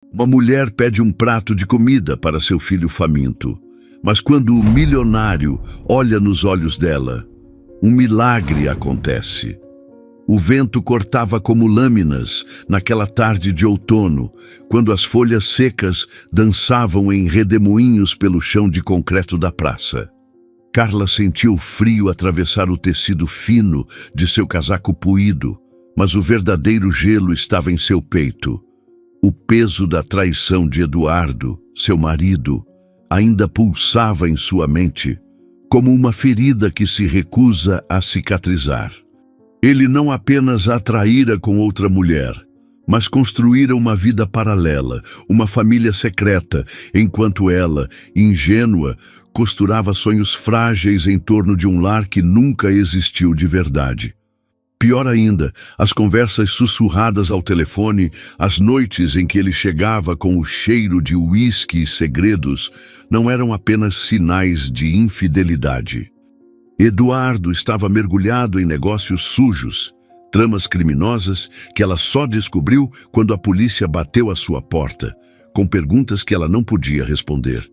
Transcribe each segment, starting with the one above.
Uma mulher pede um prato de comida para seu filho faminto, mas quando o milionário olha nos olhos dela, um milagre acontece. O vento cortava como lâminas naquela tarde de outono, quando as folhas secas dançavam em redemoinhos pelo chão de concreto da praça. Carla sentiu o frio atravessar o tecido fino de seu casaco puído, mas o verdadeiro gelo estava em seu peito. O peso da traição de Eduardo, seu marido, ainda pulsava em sua mente, como uma ferida que se recusa a cicatrizar. Ele não apenas a traíra com outra mulher, mas construíra uma vida paralela, uma família secreta, enquanto ela, ingênua, costurava sonhos frágeis em torno de um lar que nunca existiu de verdade. Pior ainda, as conversas sussurradas ao telefone, as noites em que ele chegava com o cheiro de uísque e segredos, não eram apenas sinais de infidelidade. Eduardo estava mergulhado em negócios sujos, tramas criminosas que ela só descobriu quando a polícia bateu à sua porta, com perguntas que ela não podia responder.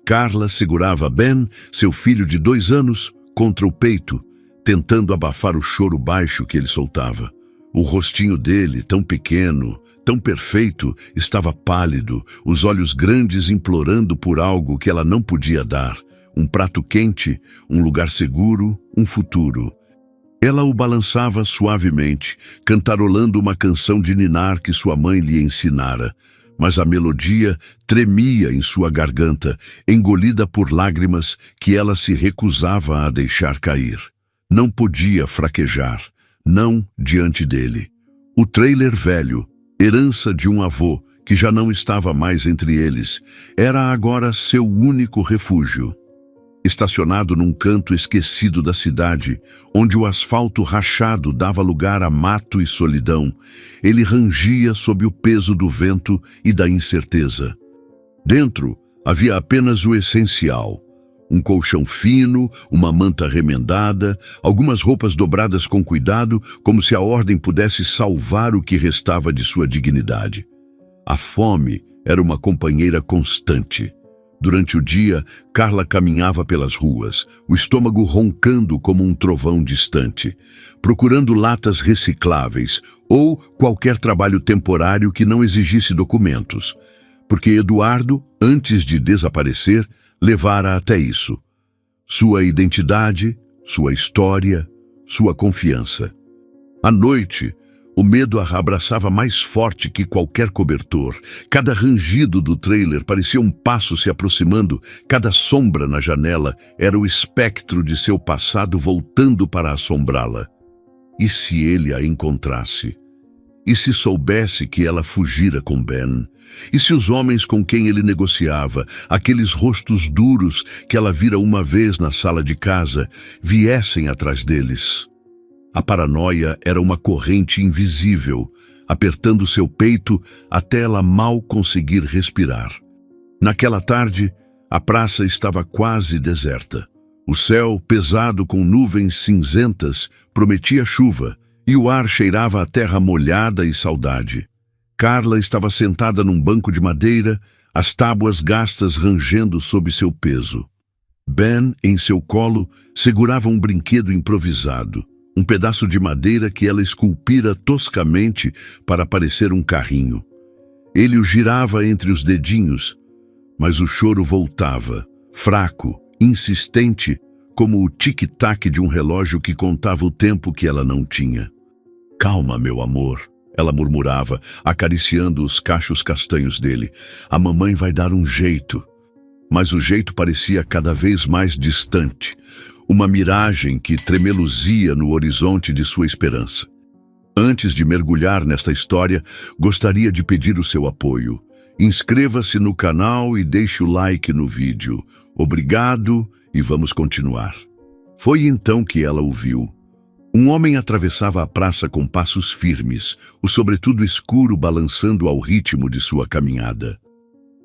Carla segurava Ben, seu filho de 2 anos, contra o peito, tentando abafar o choro baixo que ele soltava. O rostinho dele, tão pequeno, tão perfeito, estava pálido, os olhos grandes implorando por algo que ela não podia dar. Um prato quente, um lugar seguro, um futuro. Ela o balançava suavemente, cantarolando uma canção de ninar que sua mãe lhe ensinara, mas a melodia tremia em sua garganta, engolida por lágrimas que ela se recusava a deixar cair. Não podia fraquejar, não diante dele. O trailer velho, herança de um avô que já não estava mais entre eles, era agora seu único refúgio. Estacionado num canto esquecido da cidade, onde o asfalto rachado dava lugar a mato e solidão, ele rangia sob o peso do vento e da incerteza. Dentro havia apenas o essencial: um colchão fino, uma manta remendada, algumas roupas dobradas com cuidado, como se a ordem pudesse salvar o que restava de sua dignidade. A fome era uma companheira constante. Durante o dia, Carla caminhava pelas ruas, o estômago roncando como um trovão distante, procurando latas recicláveis ou qualquer trabalho temporário que não exigisse documentos, porque Eduardo, antes de desaparecer, levara até isso: sua identidade, sua história, sua confiança. À noite, o medo a abraçava mais forte que qualquer cobertor. Cada rangido do trailer parecia um passo se aproximando, cada sombra na janela era o espectro de seu passado voltando para assombrá-la. E se ele a encontrasse? E se soubesse que ela fugira com Ben? E se os homens com quem ele negociava, aqueles rostos duros que ela vira uma vez na sala de casa, viessem atrás deles? A paranoia era uma corrente invisível, apertando seu peito até ela mal conseguir respirar. Naquela tarde, a praça estava quase deserta. O céu, pesado com nuvens cinzentas, prometia chuva, e o ar cheirava a terra molhada e saudade. Carla estava sentada num banco de madeira, as tábuas gastas rangendo sob seu peso. Ben, em seu colo, segurava um brinquedo improvisado, um pedaço de madeira que ela esculpira toscamente para parecer um carrinho. Ele o girava entre os dedinhos, mas o choro voltava, fraco, insistente, como o tic-tac de um relógio que contava o tempo que ela não tinha. "Calma, meu amor", ela murmurava, acariciando os cachos castanhos dele. "A mamãe vai dar um jeito." Mas o jeito parecia cada vez mais distante, uma miragem que tremeluzia no horizonte de sua esperança. Antes de mergulhar nesta história, gostaria de pedir o seu apoio. Inscreva-se no canal e deixe o like no vídeo. Obrigado e vamos continuar. Foi então que ela o viu. Um homem atravessava a praça com passos firmes, o sobretudo escuro balançando ao ritmo de sua caminhada.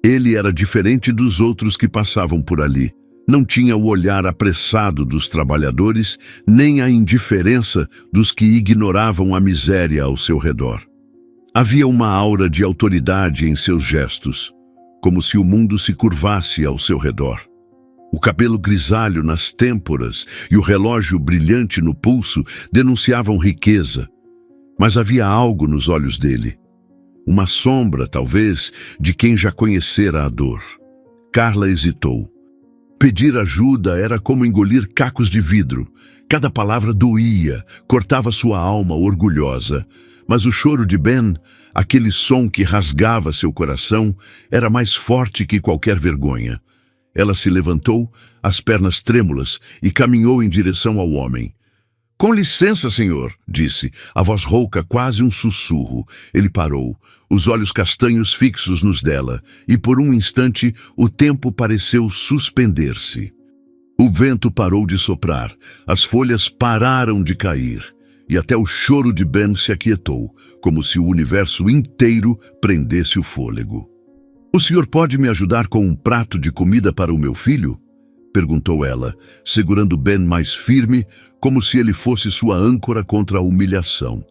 Ele era diferente dos outros que passavam por ali. Não tinha o olhar apressado dos trabalhadores, nem a indiferença dos que ignoravam a miséria ao seu redor. Havia uma aura de autoridade em seus gestos, como se o mundo se curvasse ao seu redor. O cabelo grisalho nas têmporas e o relógio brilhante no pulso denunciavam riqueza, mas havia algo nos olhos dele. Uma sombra, talvez, de quem já conhecera a dor. Carla hesitou. Pedir ajuda era como engolir cacos de vidro. Cada palavra doía, cortava sua alma orgulhosa. Mas o choro de Ben, aquele som que rasgava seu coração, era mais forte que qualquer vergonha. Ela se levantou, as pernas trêmulas, e caminhou em direção ao homem. "Com licença, senhor", disse, a voz rouca, quase um sussurro. Ele parou, os olhos castanhos fixos nos dela, e por um instante o tempo pareceu suspender-se. O vento parou de soprar, as folhas pararam de cair, e até o choro de Ben se aquietou, como se o universo inteiro prendesse o fôlego. "O senhor pode me ajudar com um prato de comida para o meu filho?" perguntou ela, segurando Ben mais firme, como se ele fosse sua âncora contra a humilhação.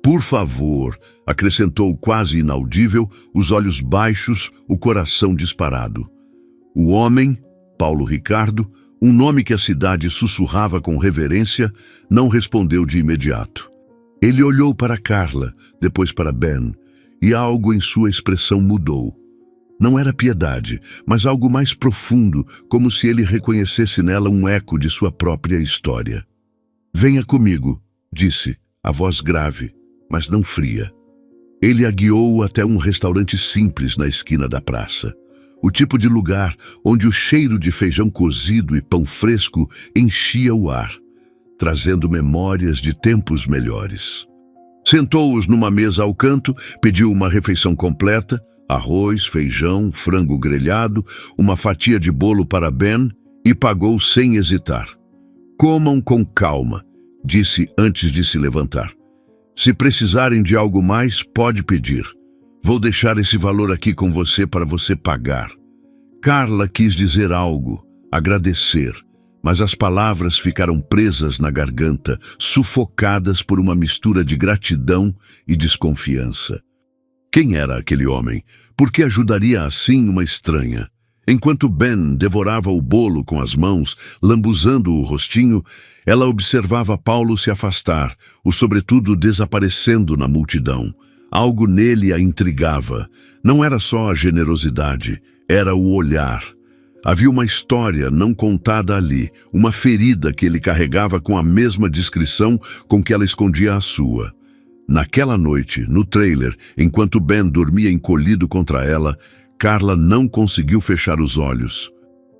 "Por favor", acrescentou quase inaudível, os olhos baixos, o coração disparado. O homem, Paulo Ricardo, um nome que a cidade sussurrava com reverência, não respondeu de imediato. Ele olhou para Carla, depois para Ben, e algo em sua expressão mudou. Não era piedade, mas algo mais profundo, como se ele reconhecesse nela um eco de sua própria história. "Venha comigo", disse, a voz grave, mas não fria. Ele a guiou até um restaurante simples na esquina da praça. O tipo de lugar onde o cheiro de feijão cozido e pão fresco enchia o ar, trazendo memórias de tempos melhores. Sentou-os numa mesa ao canto, pediu uma refeição completa, arroz, feijão, frango grelhado, uma fatia de bolo para Ben e pagou sem hesitar. "Comam com calma", disse antes de se levantar. "Se precisarem de algo mais, pode pedir. Vou deixar esse valor aqui com você para você pagar." Carla quis dizer algo, agradecer, mas as palavras ficaram presas na garganta, sufocadas por uma mistura de gratidão e desconfiança. Quem era aquele homem? Por que ajudaria assim uma estranha? Enquanto Ben devorava o bolo com as mãos, lambuzando o rostinho, ela observava Paulo se afastar, o sobretudo desaparecendo na multidão. Algo nele a intrigava. Não era só a generosidade, era o olhar. Havia uma história não contada ali, uma ferida que ele carregava com a mesma discrição com que ela escondia a sua. Naquela noite, no trailer, enquanto Ben dormia encolhido contra ela, Carla não conseguiu fechar os olhos.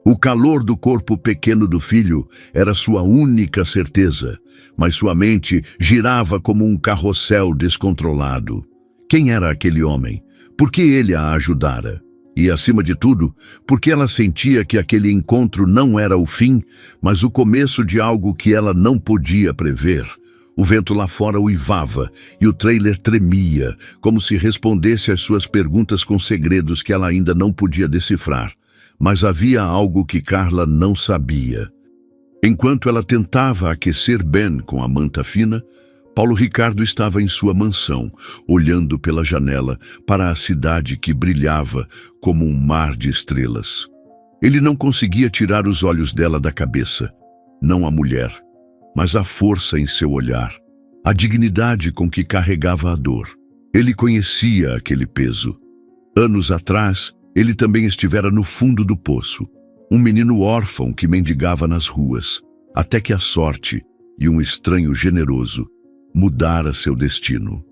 O calor do corpo pequeno do filho era sua única certeza, mas sua mente girava como um carrossel descontrolado. Quem era aquele homem? Por que ele a ajudara? E, acima de tudo, porque ela sentia que aquele encontro não era o fim, mas o começo de algo que ela não podia prever. O vento lá fora uivava e o trailer tremia, como se respondesse às suas perguntas com segredos que ela ainda não podia decifrar. Mas havia algo que Carla não sabia. Enquanto ela tentava aquecer Ben com a manta fina, Paulo Ricardo estava em sua mansão, olhando pela janela para a cidade que brilhava como um mar de estrelas. Ele não conseguia tirar os olhos dela da cabeça. Não a mulher, mas a força em seu olhar, a dignidade com que carregava a dor. Ele conhecia aquele peso. Anos atrás, ele também estivera no fundo do poço, um menino órfão que mendigava nas ruas, até que a sorte e um estranho generoso mudara seu destino.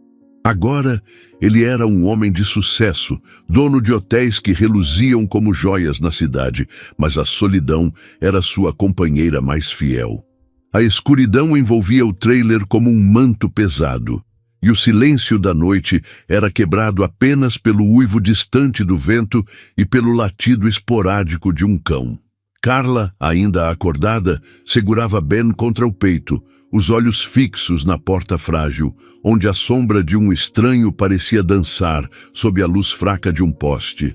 Agora, ele era um homem de sucesso, dono de hotéis que reluziam como joias na cidade, mas a solidão era sua companheira mais fiel. A escuridão envolvia o trailer como um manto pesado, e o silêncio da noite era quebrado apenas pelo uivo distante do vento e pelo latido esporádico de um cão. Carla, ainda acordada, segurava Ben contra o peito, os olhos fixos na porta frágil, onde a sombra de um estranho parecia dançar sob a luz fraca de um poste.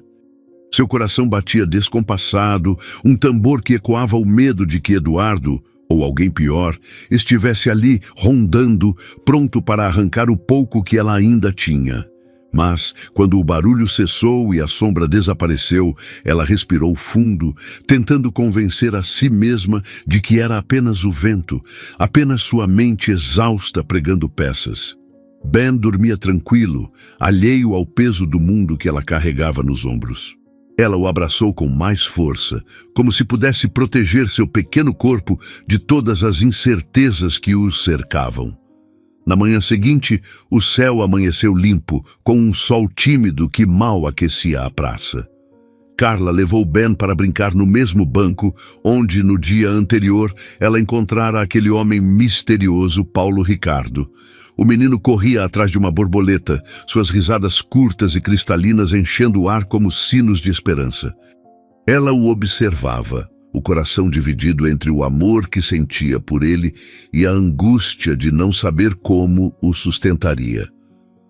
Seu coração batia descompassado, um tambor que ecoava o medo de que Eduardo, ou alguém pior, estivesse ali, rondando, pronto para arrancar o pouco que ela ainda tinha. Mas, quando o barulho cessou e a sombra desapareceu, ela respirou fundo, tentando convencer a si mesma de que era apenas o vento, apenas sua mente exausta pregando peças. Ben dormia tranquilo, alheio ao peso do mundo que ela carregava nos ombros. Ela o abraçou com mais força, como se pudesse proteger seu pequeno corpo de todas as incertezas que os cercavam. Na manhã seguinte, o céu amanheceu limpo, com um sol tímido que mal aquecia a praça. Carla levou Ben para brincar no mesmo banco onde, no dia anterior, ela encontrara aquele homem misterioso, Paulo Ricardo. O menino corria atrás de uma borboleta, suas risadas curtas e cristalinas enchendo o ar como sinos de esperança. Ela o observava, o coração dividido entre o amor que sentia por ele e a angústia de não saber como o sustentaria.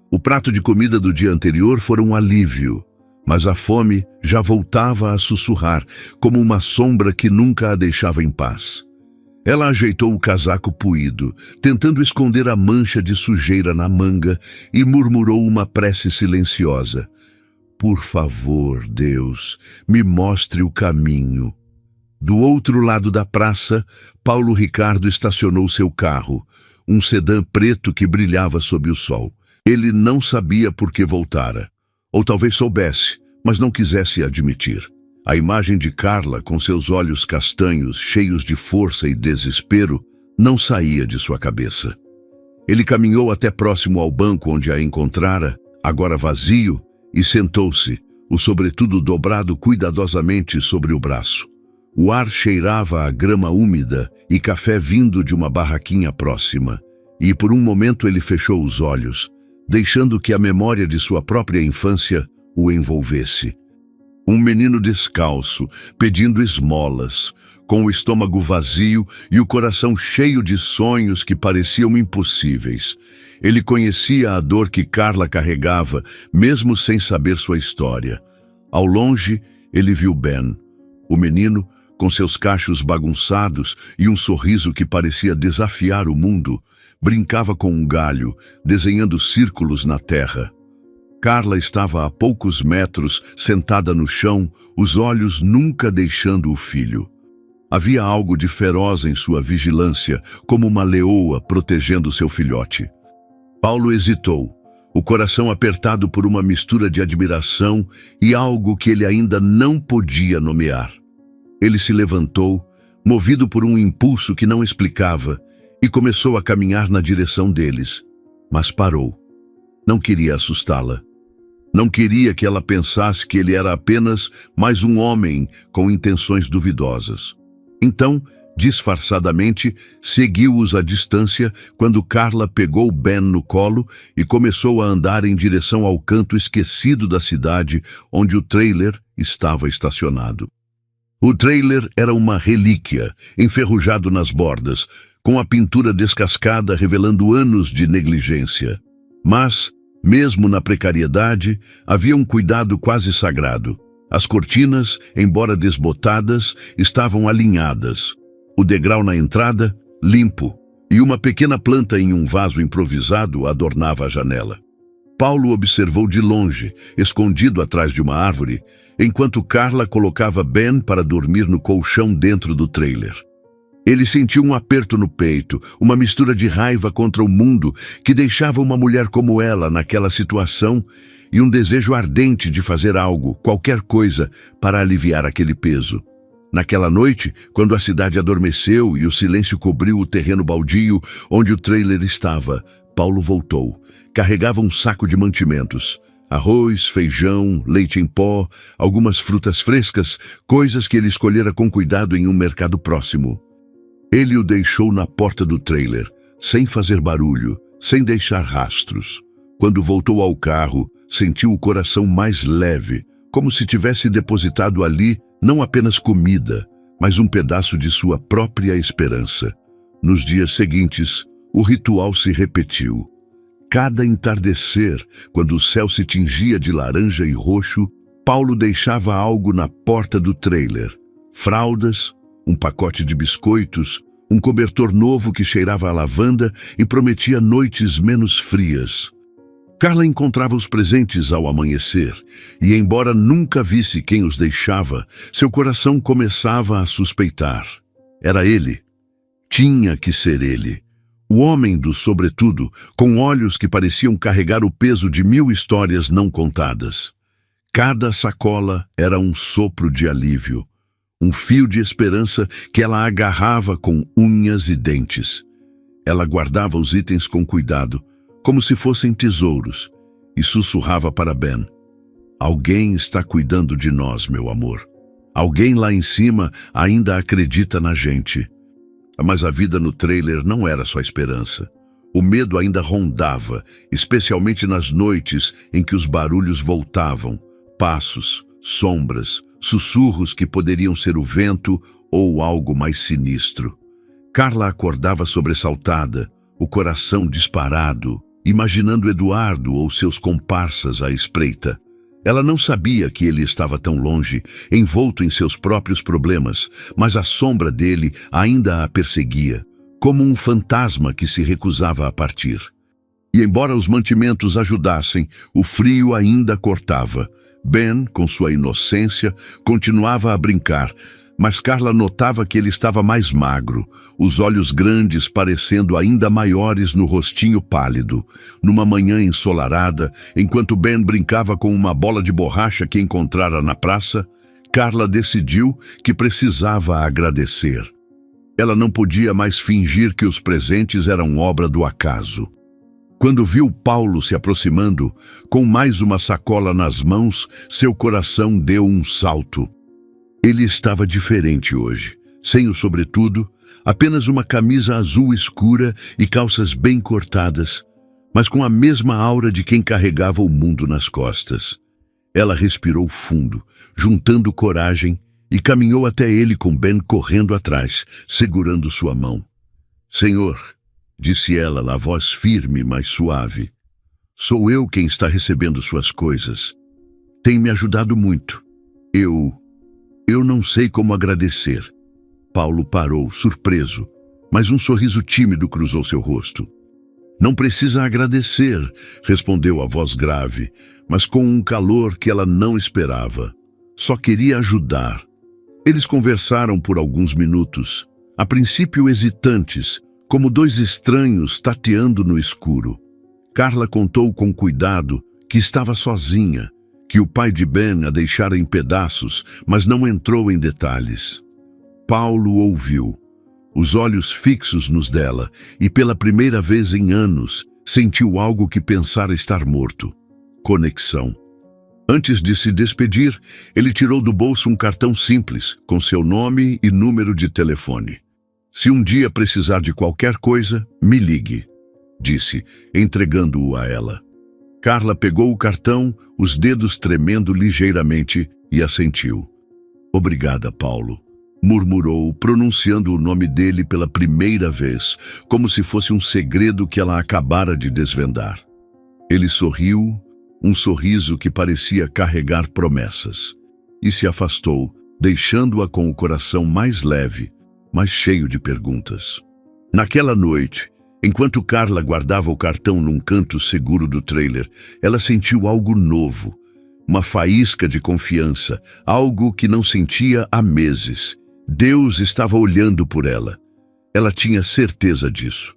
O prato de comida do dia anterior fora um alívio, mas a fome já voltava a sussurrar, como uma sombra que nunca a deixava em paz. Ela ajeitou o casaco puído, tentando esconder a mancha de sujeira na manga, e murmurou uma prece silenciosa. Por favor, Deus, me mostre o caminho. Do outro lado da praça, Paulo Ricardo estacionou seu carro, um sedã preto que brilhava sob o sol. Ele não sabia por que voltara. Ou talvez soubesse, mas não quisesse admitir. A imagem de Carla, com seus olhos castanhos, cheios de força e desespero, não saía de sua cabeça. Ele caminhou até próximo ao banco onde a encontrara, agora vazio, e sentou-se, o sobretudo dobrado cuidadosamente sobre o braço. O ar cheirava a grama úmida e café vindo de uma barraquinha próxima, e por um momento ele fechou os olhos, deixando que a memória de sua própria infância o envolvesse. Um menino descalço, pedindo esmolas, com o estômago vazio e o coração cheio de sonhos que pareciam impossíveis. Ele conhecia a dor que Carla carregava, mesmo sem saber sua história. Ao longe, ele viu Ben, o menino, com seus cachos bagunçados e um sorriso que parecia desafiar o mundo, brincava com um galho, desenhando círculos na terra. Carla estava a poucos metros, sentada no chão, os olhos nunca deixando o filho. Havia algo de feroz em sua vigilância, como uma leoa protegendo seu filhote. Paulo hesitou, o coração apertado por uma mistura de admiração e algo que ele ainda não podia nomear. Ele se levantou, movido por um impulso que não explicava, e começou a caminhar na direção deles. Mas parou. Não queria assustá-la. Não queria que ela pensasse que ele era apenas mais um homem com intenções duvidosas. Então, disfarçadamente, seguiu-os à distância quando Carla pegou Ben no colo e começou a andar em direção ao canto esquecido da cidade onde o trailer estava estacionado. O trailer era uma relíquia, enferrujado nas bordas, com a pintura descascada revelando anos de negligência. Mas, mesmo na precariedade, havia um cuidado quase sagrado. As cortinas, embora desbotadas, estavam alinhadas. O degrau na entrada, limpo, e uma pequena planta em um vaso improvisado adornava a janela. Paulo observou de longe, escondido atrás de uma árvore, enquanto Carla colocava Ben para dormir no colchão dentro do trailer. Ele sentiu um aperto no peito, uma mistura de raiva contra o mundo que deixava uma mulher como ela naquela situação e um desejo ardente de fazer algo, qualquer coisa, para aliviar aquele peso. Naquela noite, quando a cidade adormeceu e o silêncio cobriu o terreno baldio onde o trailer estava, Paulo voltou. Carregava um saco de mantimentos. Arroz, feijão, leite em pó, algumas frutas frescas, coisas que ele escolhera com cuidado em um mercado próximo. Ele o deixou na porta do trailer, sem fazer barulho, sem deixar rastros. Quando voltou ao carro, sentiu o coração mais leve, como se tivesse depositado ali não apenas comida, mas um pedaço de sua própria esperança. Nos dias seguintes, o ritual se repetiu. Cada entardecer, quando o céu se tingia de laranja e roxo, Paulo deixava algo na porta do trailer. Fraldas, um pacote de biscoitos, um cobertor novo que cheirava a lavanda e prometia noites menos frias. Carla encontrava os presentes ao amanhecer, e embora nunca visse quem os deixava, seu coração começava a suspeitar. Era ele. Tinha que ser ele. O homem do sobretudo, com olhos que pareciam carregar o peso de 1000 histórias não contadas. Cada sacola era um sopro de alívio, um fio de esperança que ela agarrava com unhas e dentes. Ela guardava os itens com cuidado, como se fossem tesouros, e sussurrava para Ben: "Alguém está cuidando de nós, meu amor. Alguém lá em cima ainda acredita na gente." Mas a vida no trailer não era só esperança. O medo ainda rondava, especialmente nas noites em que os barulhos voltavam, passos, sombras, sussurros que poderiam ser o vento ou algo mais sinistro. Carla acordava sobressaltada, o coração disparado, imaginando Eduardo ou seus comparsas à espreita. Ela não sabia que ele estava tão longe, envolto em seus próprios problemas, mas a sombra dele ainda a perseguia, como um fantasma que se recusava a partir. E embora os mantimentos ajudassem, o frio ainda cortava. Ben, com sua inocência, continuava a brincar, mas Carla notava que ele estava mais magro, os olhos grandes parecendo ainda maiores no rostinho pálido. Numa manhã ensolarada, enquanto Ben brincava com uma bola de borracha que encontrara na praça, Carla decidiu que precisava agradecer. Ela não podia mais fingir que os presentes eram obra do acaso. Quando viu Paulo se aproximando, com mais uma sacola nas mãos, seu coração deu um salto. Ele estava diferente hoje, sem o sobretudo, apenas uma camisa azul escura e calças bem cortadas, mas com a mesma aura de quem carregava o mundo nas costas. Ela respirou fundo, juntando coragem, e caminhou até ele com Ben correndo atrás, segurando sua mão. "Senhor", disse ela, na voz firme, mas suave, "sou eu quem está recebendo suas coisas. Tem me ajudado muito. Eu não sei como agradecer." Paulo parou, surpreso, mas um sorriso tímido cruzou seu rosto. "Não precisa agradecer", respondeu a voz grave, mas com um calor que ela não esperava. Só queria ajudar. Eles conversaram por alguns minutos, a princípio hesitantes, como dois estranhos tateando no escuro. Carla contou com cuidado que estava sozinha, que o pai de Ben a deixara em pedaços, mas não entrou em detalhes. Paulo ouviu, os olhos fixos nos dela, e pela primeira vez em anos, sentiu algo que pensara estar morto. Conexão. Antes de se despedir, ele tirou do bolso um cartão simples, com seu nome e número de telefone. "Se um dia precisar de qualquer coisa, me ligue", disse, entregando-o a ela. Carla pegou o cartão, os dedos tremendo ligeiramente, e assentiu. "Obrigada, Paulo", murmurou, pronunciando o nome dele pela primeira vez, como se fosse um segredo que ela acabara de desvendar. Ele sorriu, um sorriso que parecia carregar promessas, e se afastou, deixando-a com o coração mais leve, mas cheio de perguntas. Naquela noite, enquanto Carla guardava o cartão num canto seguro do trailer, ela sentiu algo novo, uma faísca de confiança, algo que não sentia há meses. Deus estava olhando por ela. Ela tinha certeza disso.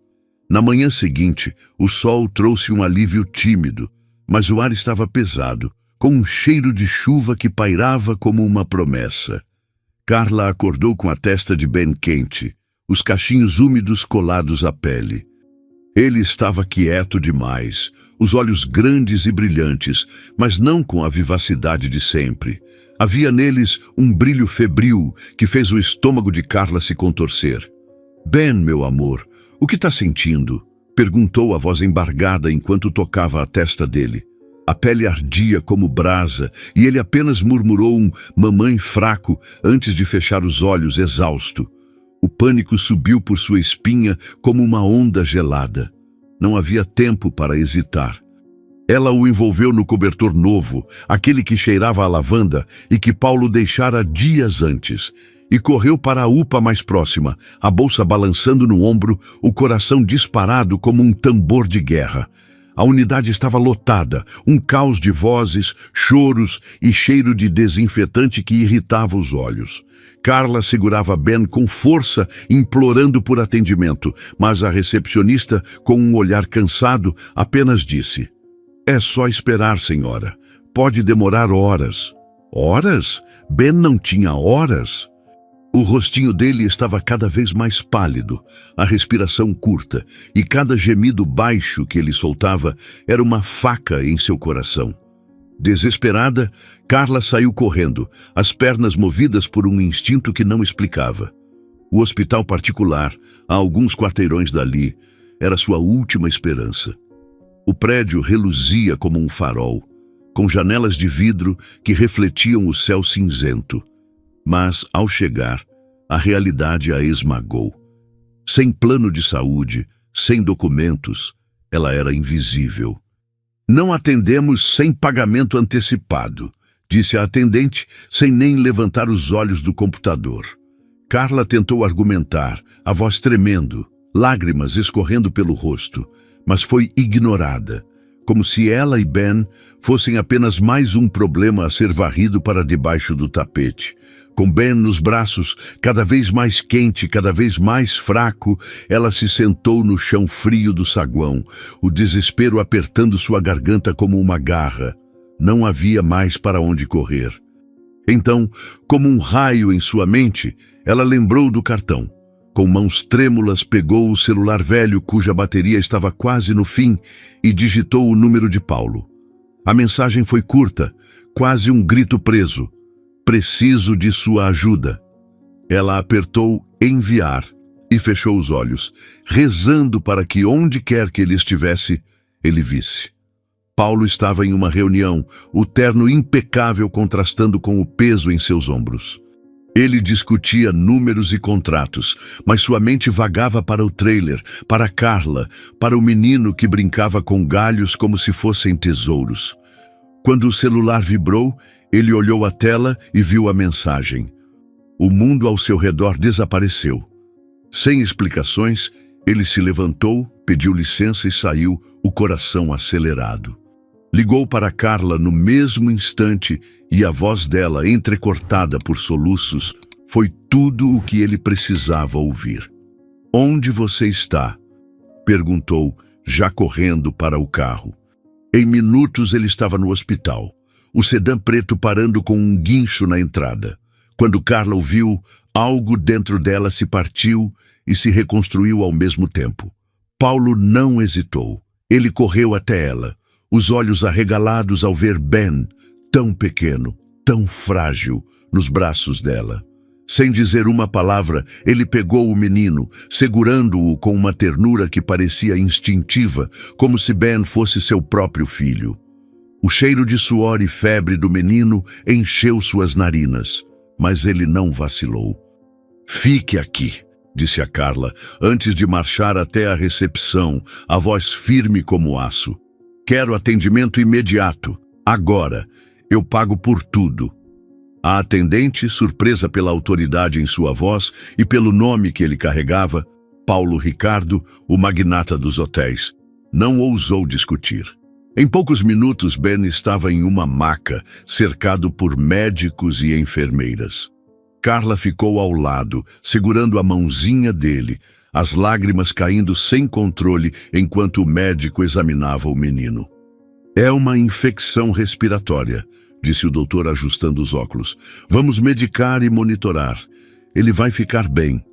Na manhã seguinte, o sol trouxe um alívio tímido, mas o ar estava pesado, com um cheiro de chuva que pairava como uma promessa. Carla acordou com a testa de Ben quente, os cachinhos úmidos colados à pele. Ele estava quieto demais, os olhos grandes e brilhantes, mas não com a vivacidade de sempre. Havia neles um brilho febril que fez o estômago de Carla se contorcer. "Ben, meu amor, o que está sentindo?", perguntou a voz embargada enquanto tocava a testa dele. A pele ardia como brasa e ele apenas murmurou um "mamãe" fraco antes de fechar os olhos, exausto. O pânico subiu por sua espinha como uma onda gelada. Não havia tempo para hesitar. Ela o envolveu no cobertor novo, aquele que cheirava a lavanda e que Paulo deixara dias antes, e correu para a UPA mais próxima, a bolsa balançando no ombro, o coração disparado como um tambor de guerra. A unidade estava lotada, um caos de vozes, choros e cheiro de desinfetante que irritava os olhos. Carla segurava Ben com força, implorando por atendimento, mas a recepcionista, com um olhar cansado, apenas disse: "É só esperar, senhora. Pode demorar horas." Horas? Ben não tinha horas. O rostinho dele estava cada vez mais pálido, a respiração curta, e cada gemido baixo que ele soltava era uma faca em seu coração. Desesperada, Carla saiu correndo, as pernas movidas por um instinto que não explicava. O hospital particular, a alguns quarteirões dali, era sua última esperança. O prédio reluzia como um farol, com janelas de vidro que refletiam o céu cinzento. Mas, ao chegar, a realidade a esmagou. Sem plano de saúde, sem documentos, ela era invisível. "Não atendemos sem pagamento antecipado", disse a atendente, sem nem levantar os olhos do computador. Carla tentou argumentar, a voz tremendo, lágrimas escorrendo pelo rosto, mas foi ignorada, como se ela e Ben fossem apenas mais um problema a ser varrido para debaixo do tapete. Com Ben nos braços, cada vez mais quente, cada vez mais fraco, ela se sentou no chão frio do saguão, o desespero apertando sua garganta como uma garra. Não havia mais para onde correr. Então, como um raio em sua mente, ela lembrou do cartão. Com mãos trêmulas, pegou o celular velho, cuja bateria estava quase no fim, e digitou o número de Paulo. A mensagem foi curta, quase um grito preso. "Preciso de sua ajuda." Ela apertou enviar e fechou os olhos, rezando para que onde quer que ele estivesse, ele visse. Paulo estava em uma reunião, o terno impecável contrastando com o peso em seus ombros. Ele discutia números e contratos, mas sua mente vagava para o trailer, para Carla, para o menino que brincava com galhos como se fossem tesouros. Quando o celular vibrou, ele olhou a tela e viu a mensagem. O mundo ao seu redor desapareceu. Sem explicações, ele se levantou, pediu licença e saiu, o coração acelerado. Ligou para Carla no mesmo instante e a voz dela, entrecortada por soluços, foi tudo o que ele precisava ouvir. "Onde você está?" perguntou, já correndo para o carro. Em minutos ele estava no hospital, o sedã preto parando com um guincho na entrada. Quando Carla o viu, algo dentro dela se partiu e se reconstruiu ao mesmo tempo. Paulo não hesitou. Ele correu até ela, os olhos arregalados ao ver Ben, tão pequeno, tão frágil, nos braços dela. Sem dizer uma palavra, ele pegou o menino, segurando-o com uma ternura que parecia instintiva, como se Ben fosse seu próprio filho. O cheiro de suor e febre do menino encheu suas narinas, mas ele não vacilou. "Fique aqui", disse a Carla, antes de marchar até a recepção, a voz firme como aço. "Quero atendimento imediato, agora. Eu pago por tudo." A atendente, surpresa pela autoridade em sua voz e pelo nome que ele carregava, Paulo Ricardo, o magnata dos hotéis, não ousou discutir. Em poucos minutos, Ben estava em uma maca, cercado por médicos e enfermeiras. Carla ficou ao lado, segurando a mãozinha dele, as lágrimas caindo sem controle enquanto o médico examinava o menino. "É uma infecção respiratória", disse o doutor ajustando os óculos. "Vamos medicar e monitorar. Ele vai ficar bem."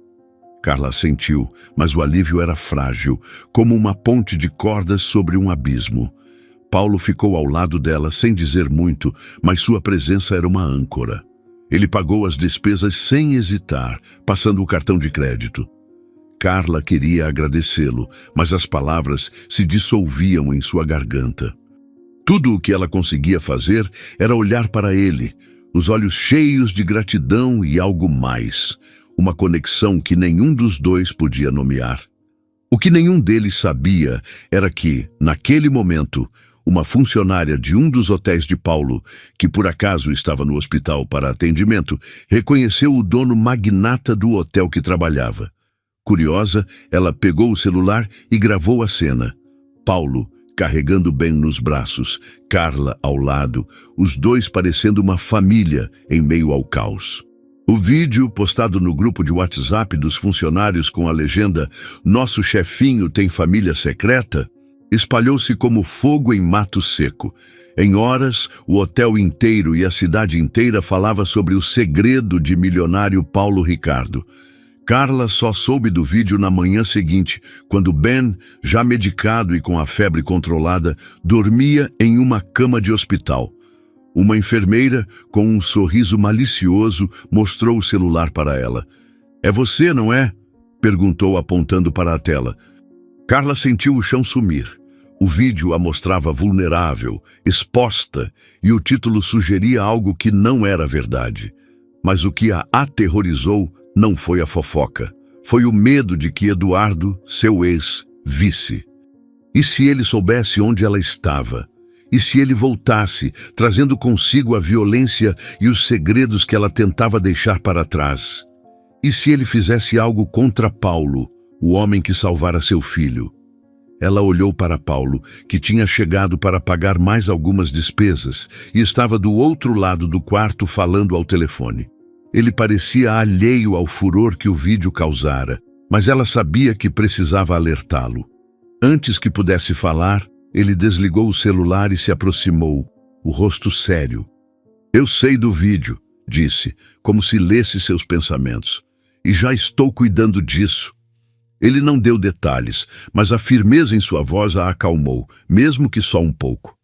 Carla sentiu, mas o alívio era frágil, como uma ponte de cordas sobre um abismo. Paulo ficou ao lado dela sem dizer muito, mas sua presença era uma âncora. Ele pagou as despesas sem hesitar, passando o cartão de crédito. Carla queria agradecê-lo, mas as palavras se dissolviam em sua garganta. Tudo o que ela conseguia fazer era olhar para ele, os olhos cheios de gratidão e algo mais, uma conexão que nenhum dos dois podia nomear. O que nenhum deles sabia era que, naquele momento, uma funcionária de um dos hotéis de Paulo, que por acaso estava no hospital para atendimento, reconheceu o dono magnata do hotel que trabalhava. Curiosa, ela pegou o celular e gravou a cena. Paulo, carregando Ben nos braços, Carla ao lado, os dois parecendo uma família em meio ao caos. O vídeo, postado no grupo de WhatsApp dos funcionários com a legenda "Nosso chefinho tem família secreta", espalhou-se como fogo em mato seco. Em horas, o hotel inteiro e a cidade inteira falava sobre o segredo de milionário Paulo Ricardo. Carla só soube do vídeo na manhã seguinte, quando Ben, já medicado e com a febre controlada, dormia em uma cama de hospital. Uma enfermeira, com um sorriso malicioso, mostrou o celular para ela. "É você, não é?" perguntou apontando para a tela. Carla sentiu o chão sumir. O vídeo a mostrava vulnerável, exposta, e o título sugeria algo que não era verdade. Mas o que a aterrorizou não foi a fofoca. Foi o medo de que Eduardo, seu ex, visse. E se ele soubesse onde ela estava? E se ele voltasse, trazendo consigo a violência e os segredos que ela tentava deixar para trás? E se ele fizesse algo contra Paulo, o homem que salvara seu filho? Ela olhou para Paulo, que tinha chegado para pagar mais algumas despesas, e estava do outro lado do quarto falando ao telefone. Ele parecia alheio ao furor que o vídeo causara, mas ela sabia que precisava alertá-lo. Antes que pudesse falar, ele desligou o celular e se aproximou, o rosto sério. "Eu sei do vídeo", disse, como se lesse seus pensamentos. "E já estou cuidando disso." Ele não deu detalhes, mas a firmeza em sua voz a acalmou, mesmo que só um pouco.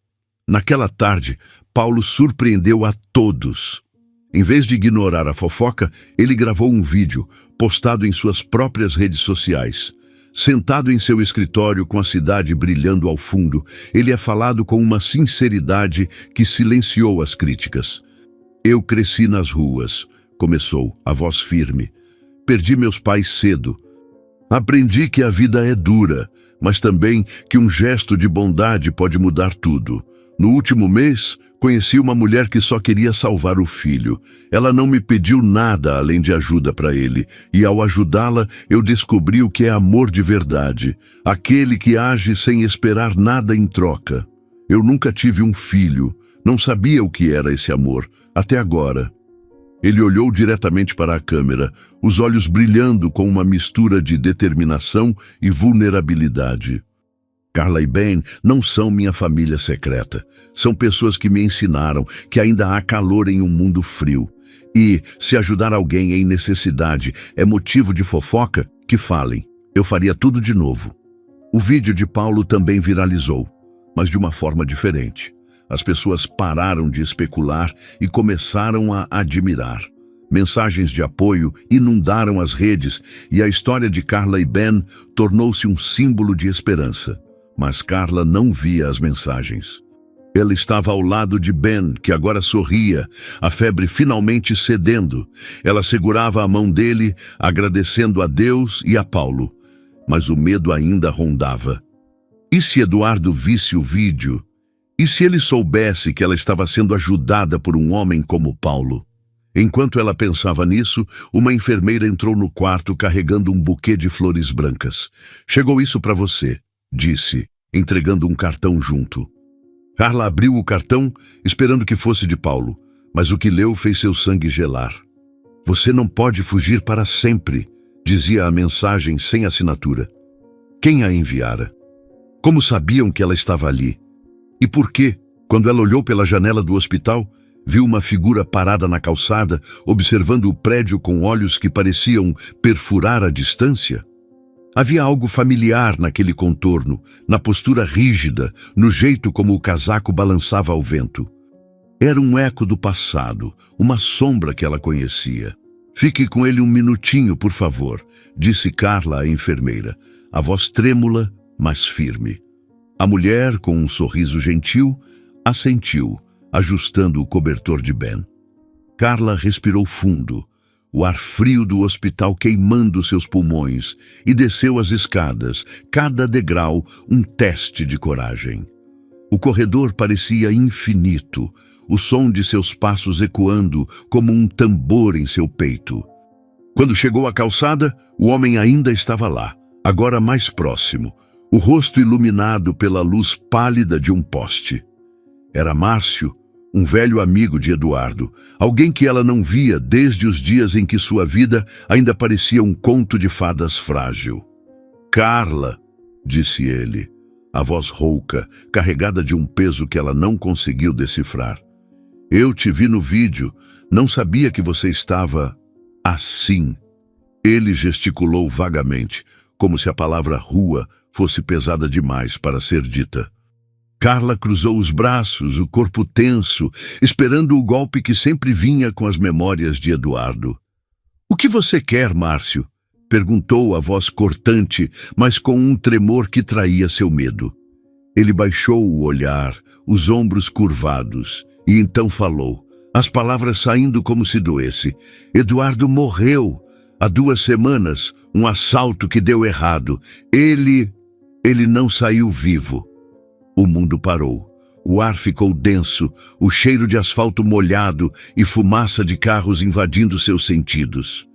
Naquela tarde, Paulo surpreendeu a todos. Em vez de ignorar a fofoca, ele gravou um vídeo, postado em suas próprias redes sociais. Sentado em seu escritório com a cidade brilhando ao fundo, ele é falado com uma sinceridade que silenciou as críticas. "Eu cresci nas ruas", começou, a voz firme. "Perdi meus pais cedo. Aprendi que a vida é dura, mas também que um gesto de bondade pode mudar tudo. No último mês, conheci uma mulher que só queria salvar o filho. Ela não me pediu nada além de ajuda para ele, e ao ajudá-la, eu descobri o que é amor de verdade, aquele que age sem esperar nada em troca. Eu nunca tive um filho, não sabia o que era esse amor, até agora." Ele olhou diretamente para a câmera, os olhos brilhando com uma mistura de determinação e vulnerabilidade. "Carla e Ben não são minha família secreta. São pessoas que me ensinaram que ainda há calor em um mundo frio. E, se ajudar alguém em necessidade é motivo de fofoca, que falem. Eu faria tudo de novo." O vídeo de Paulo também viralizou, mas de uma forma diferente. As pessoas pararam de especular e começaram a admirar. Mensagens de apoio inundaram as redes e a história de Carla e Ben tornou-se um símbolo de esperança. Mas Carla não via as mensagens. Ela estava ao lado de Ben, que agora sorria, a febre finalmente cedendo. Ela segurava a mão dele, agradecendo a Deus e a Paulo. Mas o medo ainda rondava. E se Eduardo visse o vídeo? E se ele soubesse que ela estava sendo ajudada por um homem como Paulo? Enquanto ela pensava nisso, uma enfermeira entrou no quarto carregando um buquê de flores brancas. "Chegou isso para você", disse, entregando um cartão junto. Carla abriu o cartão, esperando que fosse de Paulo, mas o que leu fez seu sangue gelar. "Você não pode fugir para sempre", dizia a mensagem sem assinatura. Quem a enviara? Como sabiam que ela estava ali? E por que, quando ela olhou pela janela do hospital, viu uma figura parada na calçada, observando o prédio com olhos que pareciam perfurar a distância? Havia algo familiar naquele contorno, na postura rígida, no jeito como o casaco balançava ao vento. Era um eco do passado, uma sombra que ela conhecia. "Fique com ele um minutinho, por favor", disse Carla à enfermeira, a voz trêmula, mas firme. A mulher, com um sorriso gentil, assentiu, ajustando o cobertor de Ben. Carla respirou fundo, o ar frio do hospital queimando seus pulmões, e desceu as escadas, cada degrau um teste de coragem. O corredor parecia infinito, o som de seus passos ecoando como um tambor em seu peito. Quando chegou à calçada, o homem ainda estava lá, agora mais próximo. o rosto iluminado pela luz pálida de um poste. Era Márcio, um velho amigo de Eduardo, alguém que ela não via desde os dias em que sua vida ainda parecia um conto de fadas frágil. "Carla", disse ele, a voz rouca, carregada de um peso que ela não conseguiu decifrar. "Eu te vi no vídeo, não sabia que você estava assim." Ele gesticulou vagamente, como se a palavra rua fosse pesada demais para ser dita. Carla cruzou os braços, o corpo tenso, esperando o golpe que sempre vinha com as memórias de Eduardo. "O que você quer, Márcio?" perguntou a voz cortante, mas com um tremor que traía seu medo. Ele baixou o olhar, os ombros curvados, e então falou, as palavras saindo como se doesse. "Eduardo morreu. Há 2 semanas, um assalto que deu errado. Ele não saiu vivo." O mundo parou. O ar ficou denso, o cheiro de asfalto molhado e fumaça de carros invadindo seus sentidos.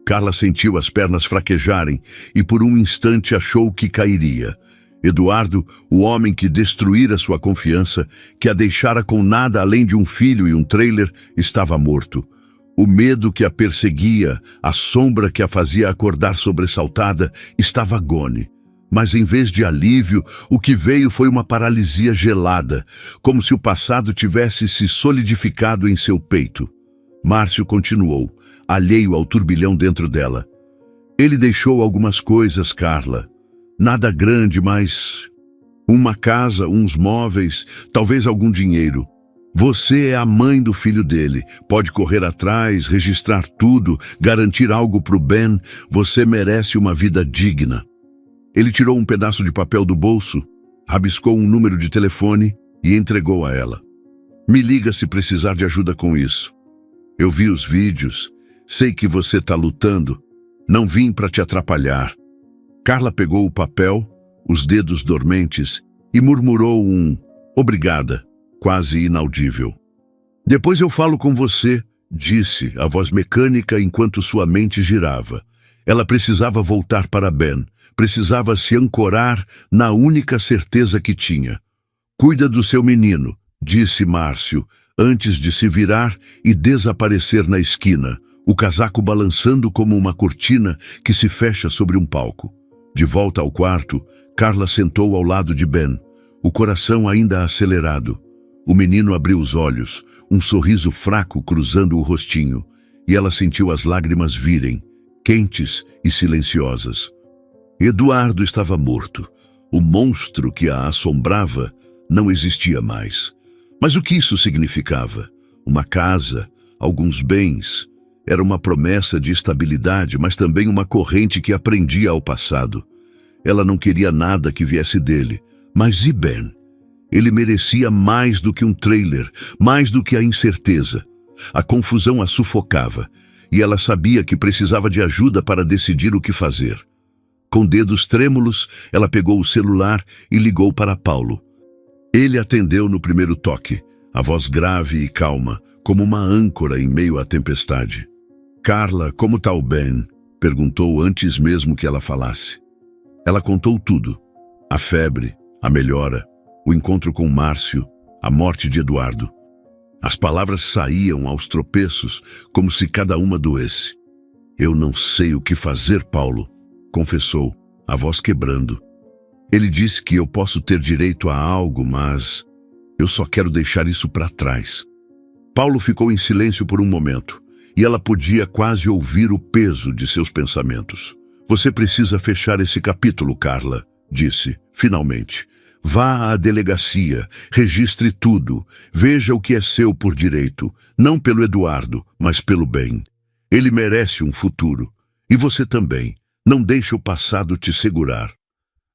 Carla sentiu as pernas fraquejarem e por um instante achou que cairia. Eduardo, o homem que destruíra sua confiança, que a deixara com nada além de um filho e um trailer, estava morto. O medo que a perseguia, a sombra que a fazia acordar sobressaltada, estava agone. Mas em vez de alívio, o que veio foi uma paralisia gelada, como se o passado tivesse se solidificado em seu peito. Márcio continuou, alheio ao turbilhão dentro dela. "Ele deixou algumas coisas, Carla. Nada grande, mas uma casa, uns móveis, talvez algum dinheiro. Você é a mãe do filho dele. Pode correr atrás, registrar tudo, garantir algo para o Ben. Você merece uma vida digna." Ele tirou um pedaço de papel do bolso, rabiscou um número de telefone e entregou a ela. "Me liga se precisar de ajuda com isso. Eu vi os vídeos, sei que você está lutando. Não vim para te atrapalhar." Carla pegou o papel, os dedos dormentes, e murmurou um "obrigada", quase inaudível. "Depois eu falo com você", disse, a voz mecânica enquanto sua mente girava. Ela precisava voltar para Ben, precisava se ancorar na única certeza que tinha. "Cuida do seu menino", disse Márcio, antes de se virar e desaparecer na esquina, o casaco balançando como uma cortina que se fecha sobre um palco. De volta ao quarto, Carla sentou ao lado de Ben, o coração ainda acelerado. O menino abriu os olhos, um sorriso fraco cruzando o rostinho, e ela sentiu as lágrimas virem, quentes e silenciosas. Eduardo estava morto. O monstro que a assombrava não existia mais. Mas o que isso significava? Uma casa, alguns bens. Era uma promessa de estabilidade, mas também uma corrente que a prendia ao passado. Ela não queria nada que viesse dele. Mas e Ben? Ele merecia mais do que um trailer, mais do que a incerteza. A confusão a sufocava, e ela sabia que precisava de ajuda para decidir o que fazer. Com dedos trêmulos, ela pegou o celular e ligou para Paulo. Ele atendeu no primeiro toque, a voz grave e calma, como uma âncora em meio à tempestade. "Carla, como está o Ben?", perguntou antes mesmo que ela falasse. Ela contou tudo. A febre, a melhora, o encontro com Márcio, a morte de Eduardo. As palavras saíam aos tropeços, como se cada uma doesse. "Eu não sei o que fazer, Paulo", confessou, a voz quebrando. "Ele disse que eu posso ter direito a algo, mas eu só quero deixar isso para trás." Paulo ficou em silêncio por um momento, e ela podia quase ouvir o peso de seus pensamentos. "Você precisa fechar esse capítulo, Carla", disse, finalmente. "Vá à delegacia, registre tudo, veja o que é seu por direito, não pelo Eduardo, mas pelo Ben. Ele merece um futuro. E você também. Não deixe o passado te segurar."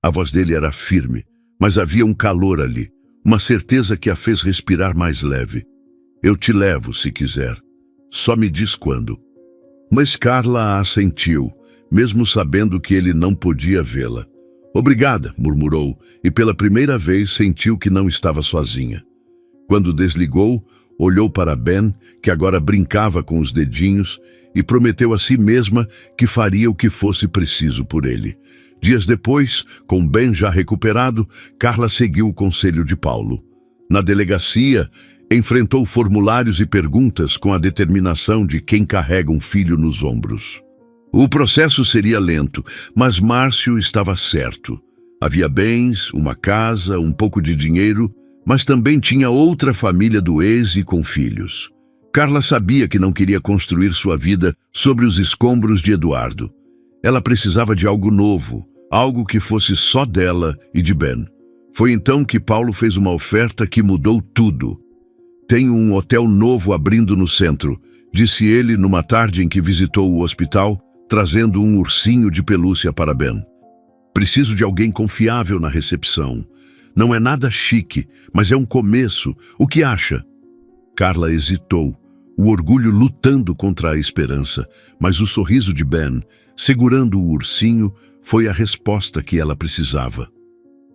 A voz dele era firme, mas havia um calor ali, uma certeza que a fez respirar mais leve. "Eu te levo, se quiser. Só me diz quando." Mas Carla assentiu, mesmo sabendo que ele não podia vê-la. "Obrigada", murmurou, e pela primeira vez sentiu que não estava sozinha. Quando desligou, olhou para Ben, que agora brincava com os dedinhos, e prometeu a si mesma que faria o que fosse preciso por ele. Dias depois, com Ben já recuperado, Carla seguiu o conselho de Paulo. Na delegacia, enfrentou formulários e perguntas com a determinação de quem carrega um filho nos ombros. O processo seria lento, mas Márcio estava certo. Havia bens, uma casa, um pouco de dinheiro, mas também tinha outra família do ex e com filhos. Carla sabia que não queria construir sua vida sobre os escombros de Eduardo. Ela precisava de algo novo, algo que fosse só dela e de Ben. Foi então que Paulo fez uma oferta que mudou tudo. "Tenho um hotel novo abrindo no centro", disse ele numa tarde em que visitou o hospital, trazendo um ursinho de pelúcia para Ben. "Preciso de alguém confiável na recepção. Não é nada chique, mas é um começo. O que acha?" Carla hesitou, o orgulho lutando contra a esperança, mas o sorriso de Ben, segurando o ursinho, foi a resposta que ela precisava.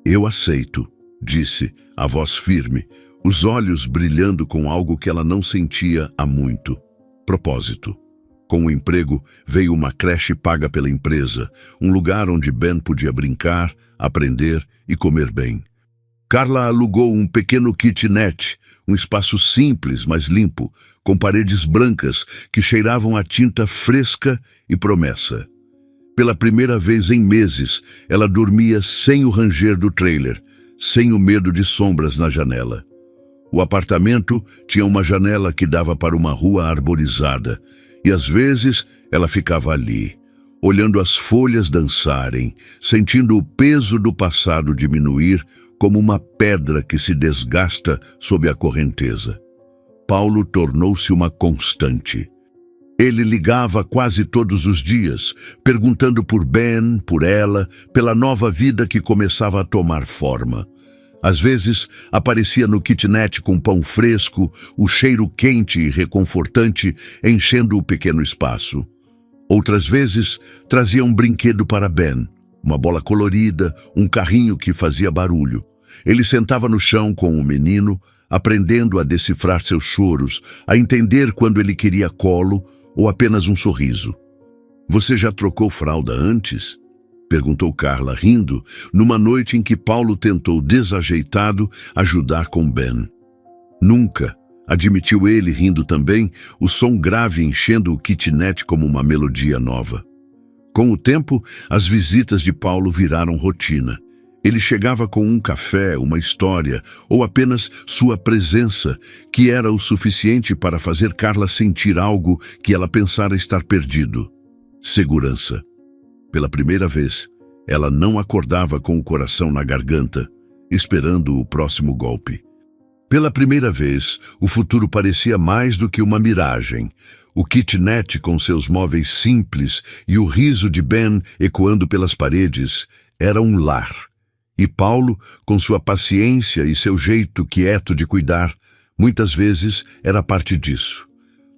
"Eu aceito", disse, a voz firme, os olhos brilhando com algo que ela não sentia há muito. Propósito. Com o emprego, veio uma creche paga pela empresa, um lugar onde Ben podia brincar, aprender e comer bem. Carla alugou um pequeno kitnet, um espaço simples, mas limpo, com paredes brancas que cheiravam a tinta fresca e promessa. Pela primeira vez em meses, ela dormia sem o ranger do trailer, sem o medo de sombras na janela. O apartamento tinha uma janela que dava para uma rua arborizada, e às vezes ela ficava ali, olhando as folhas dançarem, sentindo o peso do passado diminuir como uma pedra que se desgasta sob a correnteza. Paulo tornou-se uma constante. Ele ligava quase todos os dias, perguntando por Ben, por ela, pela nova vida que começava a tomar forma. Às vezes, aparecia no kitnet com pão fresco, o cheiro quente e reconfortante enchendo o pequeno espaço. Outras vezes, trazia um brinquedo para Ben, uma bola colorida, um carrinho que fazia barulho. Ele sentava no chão com o menino, aprendendo a decifrar seus choros, a entender quando ele queria colo ou apenas um sorriso. "Você já trocou fralda antes?" perguntou Carla, rindo, numa noite em que Paulo tentou, desajeitado, ajudar com Ben. "Nunca", admitiu ele, rindo também, o som grave enchendo o kitnet como uma melodia nova. Com o tempo, as visitas de Paulo viraram rotina. Ele chegava com um café, uma história, ou apenas sua presença, que era o suficiente para fazer Carla sentir algo que ela pensara estar perdido: segurança. Pela primeira vez, ela não acordava com o coração na garganta, esperando o próximo golpe. Pela primeira vez, o futuro parecia mais do que uma miragem. O kitnet, com seus móveis simples e o riso de Ben ecoando pelas paredes, era um lar. E Paulo, com sua paciência e seu jeito quieto de cuidar, muitas vezes era parte disso.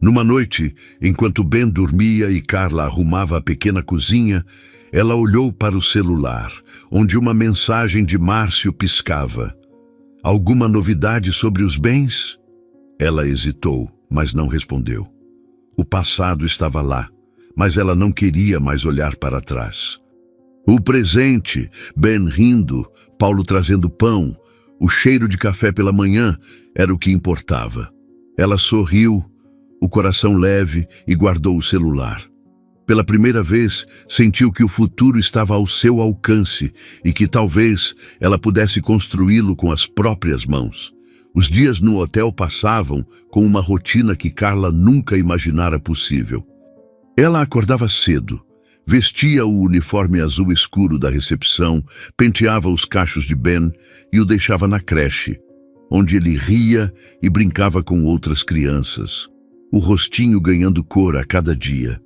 Numa noite, enquanto Ben dormia e Carla arrumava a pequena cozinha, ela olhou para o celular, onde uma mensagem de Márcio piscava. "Alguma novidade sobre os bens?" Ela hesitou, mas não respondeu. O passado estava lá, mas ela não queria mais olhar para trás. O presente, Ben rindo, Paulo trazendo pão, o cheiro de café pela manhã, era o que importava. Ela sorriu, o coração leve, e guardou o celular. Pela primeira vez, sentiu que o futuro estava ao seu alcance e que talvez ela pudesse construí-lo com as próprias mãos. Os dias no hotel passavam com uma rotina que Carla nunca imaginara possível. Ela acordava cedo, vestia o uniforme azul escuro da recepção, penteava os cachos de Ben e o deixava na creche, onde ele ria e brincava com outras crianças, o rostinho ganhando cor a cada dia.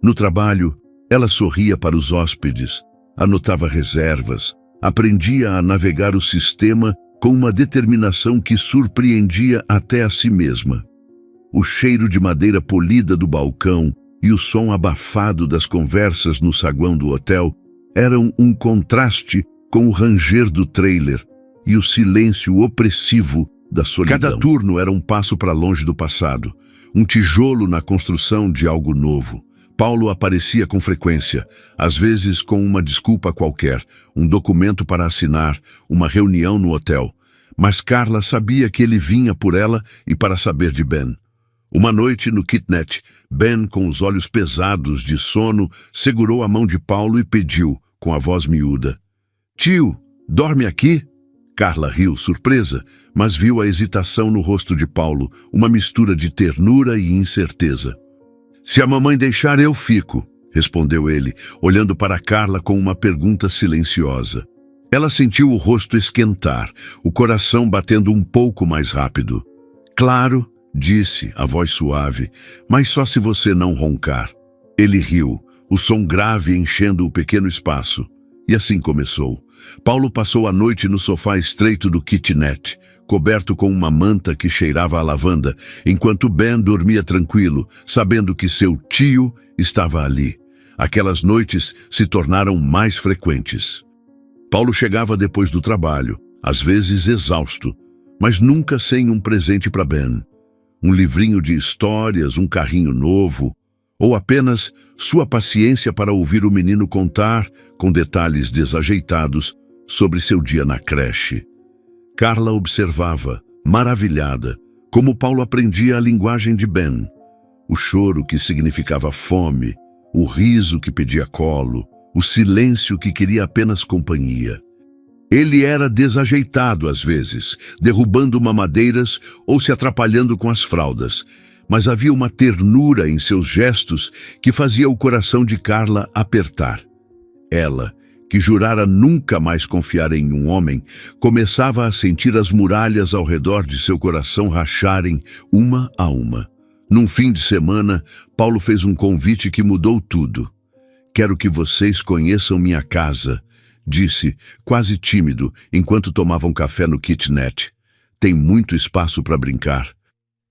No trabalho, ela sorria para os hóspedes, anotava reservas, aprendia a navegar o sistema com uma determinação que surpreendia até a si mesma. O cheiro de madeira polida do balcão e o som abafado das conversas no saguão do hotel eram um contraste com o ranger do trailer e o silêncio opressivo da solidão. Cada turno era um passo para longe do passado, um tijolo na construção de algo novo. Paulo aparecia com frequência, às vezes com uma desculpa qualquer, um documento para assinar, uma reunião no hotel. Mas Carla sabia que ele vinha por ela e para saber de Ben. Uma noite no kitnet, Ben, com os olhos pesados de sono, segurou a mão de Paulo e pediu, com a voz miúda: "Tio, dorme aqui?" Carla riu, surpresa, mas viu a hesitação no rosto de Paulo, uma mistura de ternura e incerteza. "Se a mamãe deixar, eu fico", respondeu ele, olhando para Carla com uma pergunta silenciosa. Ela sentiu o rosto esquentar, o coração batendo um pouco mais rápido. "Claro", disse, a voz suave, "mas só se você não roncar." Ele riu, o som grave enchendo o pequeno espaço. E assim começou. Paulo passou a noite no sofá estreito do kitnet, coberto com uma manta que cheirava a lavanda, enquanto Ben dormia tranquilo, sabendo que seu tio estava ali. Aquelas noites se tornaram mais frequentes. Paulo chegava depois do trabalho, às vezes exausto, mas nunca sem um presente para Ben. Um livrinho de histórias, um carrinho novo, ou apenas sua paciência para ouvir o menino contar, com detalhes desajeitados, sobre seu dia na creche. Carla observava, maravilhada, como Paulo aprendia a linguagem de Ben. O choro que significava fome, o riso que pedia colo, o silêncio que queria apenas companhia. Ele era desajeitado às vezes, derrubando mamadeiras ou se atrapalhando com as fraldas, mas havia uma ternura em seus gestos que fazia o coração de Carla apertar. Ela, que jurara nunca mais confiar em um homem, começava a sentir as muralhas ao redor de seu coração racharem uma a uma. Num fim de semana, Paulo fez um convite que mudou tudo. "Quero que vocês conheçam minha casa", disse, quase tímido, enquanto tomavam café no kitnet. "Tem muito espaço para brincar."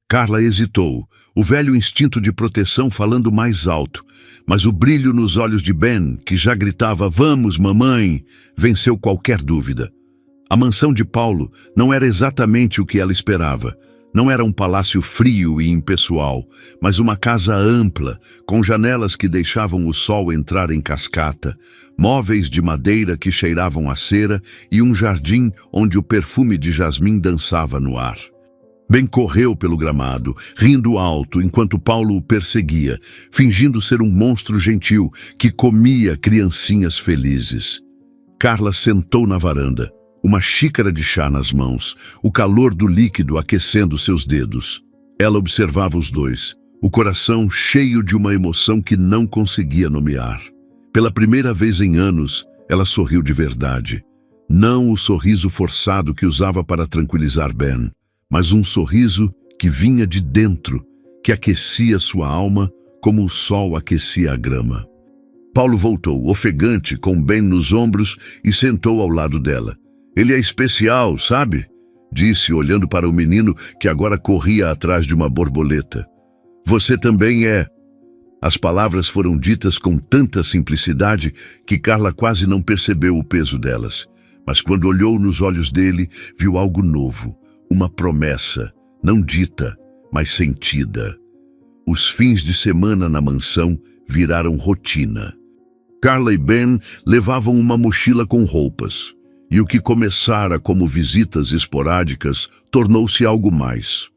Carla hesitou, o velho instinto de proteção falando mais alto, mas o brilho nos olhos de Ben, que já gritava "Vamos, mamãe", venceu qualquer dúvida. A mansão de Paulo não era exatamente o que ela esperava. Não era um palácio frio e impessoal, mas uma casa ampla, com janelas que deixavam o sol entrar em cascata, móveis de madeira que cheiravam a cera e um jardim onde o perfume de jasmim dançava no ar. Ben correu pelo gramado, rindo alto enquanto Paulo o perseguia, fingindo ser um monstro gentil que comia criancinhas felizes. Carla sentou na varanda, uma xícara de chá nas mãos, o calor do líquido aquecendo seus dedos. Ela observava os dois, o coração cheio de uma emoção que não conseguia nomear. Pela primeira vez em anos, ela sorriu de verdade. Não o sorriso forçado que usava para tranquilizar Ben, mas um sorriso que vinha de dentro, que aquecia sua alma como o sol aquecia a grama. Paulo voltou, ofegante, com Ben nos ombros, e sentou ao lado dela. "Ele é especial, sabe?", disse, olhando para o menino que agora corria atrás de uma borboleta. "Você também é." As palavras foram ditas com tanta simplicidade que Carla quase não percebeu o peso delas. Mas quando olhou nos olhos dele, viu algo novo, uma promessa, não dita, mas sentida. Os fins de semana na mansão viraram rotina. Carla e Ben levavam uma mochila com roupas, e o que começara como visitas esporádicas tornou-se algo mais.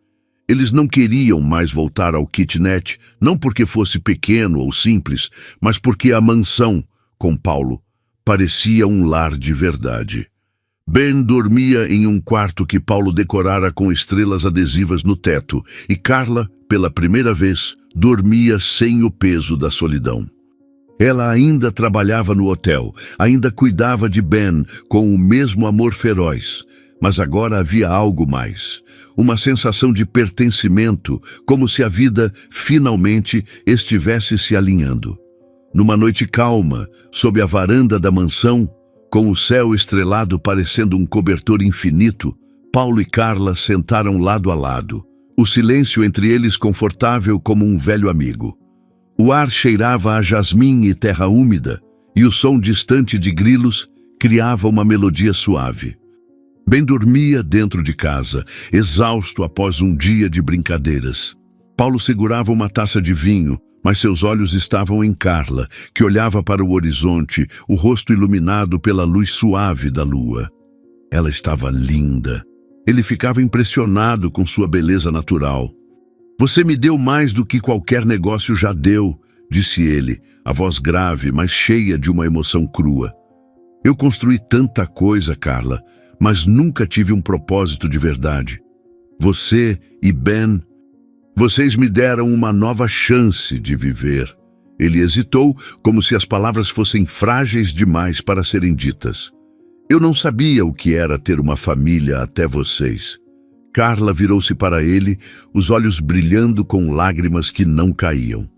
Eles não queriam mais voltar ao kitnet, não porque fosse pequeno ou simples, mas porque a mansão, com Paulo, parecia um lar de verdade. Ben dormia em um quarto que Paulo decorara com estrelas adesivas no teto, e Carla, pela primeira vez, dormia sem o peso da solidão. Ela ainda trabalhava no hotel, ainda cuidava de Ben com o mesmo amor feroz, mas agora havia algo mais. Uma sensação de pertencimento, como se a vida finalmente estivesse se alinhando. Numa noite calma, sob a varanda da mansão, com o céu estrelado parecendo um cobertor infinito, Paulo e Carla sentaram lado a lado, o silêncio entre eles confortável como um velho amigo. O ar cheirava a jasmim e terra úmida, e o som distante de grilos criava uma melodia suave. Ben dormia dentro de casa, exausto após um dia de brincadeiras. Paulo segurava uma taça de vinho, Mas seus olhos estavam em Carla, que olhava para o horizonte, o rosto iluminado pela luz suave da lua. Ela estava linda. Ele ficava impressionado com sua beleza natural. "Você me deu mais do que qualquer negócio já deu", disse ele, a voz grave, mas cheia de uma emoção crua. "Eu construí tanta coisa, Carla, mas nunca tive um propósito de verdade. Você e Ben, vocês me deram uma nova chance de viver." Ele hesitou, como se as palavras fossem frágeis demais para serem ditas. "Eu não sabia o que era ter uma família até vocês." Carla virou-se para ele, os olhos brilhando com lágrimas que não caíam.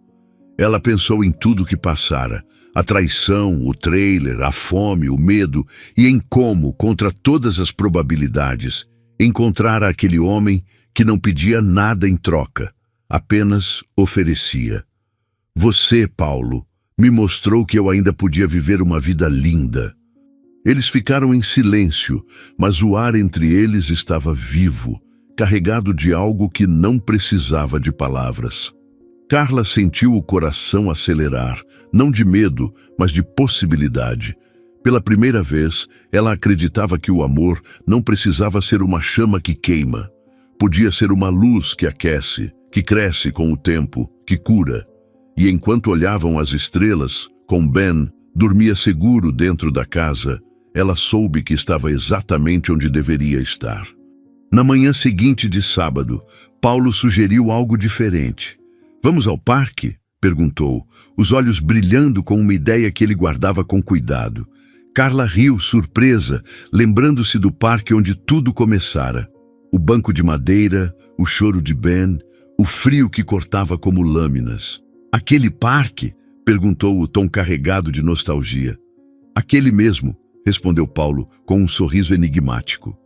Ela pensou em tudo que passara, a traição, o trailer, a fome, o medo, e em como, contra todas as probabilidades, encontrara aquele homem que não pedia nada em troca, apenas oferecia. "Você, Paulo, me mostrou que eu ainda podia viver uma vida linda." Eles ficaram em silêncio, mas o ar entre eles estava vivo, carregado de algo que não precisava de palavras. Carla sentiu o coração acelerar, não de medo, mas de possibilidade. Pela primeira vez, ela acreditava que o amor não precisava ser uma chama que queima. Podia ser uma luz que aquece, que cresce com o tempo, que cura. E enquanto olhavam as estrelas, com Ben, dormia seguro dentro da casa, ela soube que estava exatamente onde deveria estar. Na manhã seguinte de sábado, Paulo sugeriu algo diferente. "Vamos ao parque?" perguntou, os olhos brilhando com uma ideia que ele guardava com cuidado. Carla riu, surpresa, lembrando-se do parque onde tudo começara. O banco de madeira, o choro de Ben, o frio que cortava como lâminas. "Aquele parque?" perguntou o tom carregado de nostalgia. "Aquele mesmo", respondeu Paulo com um sorriso enigmático.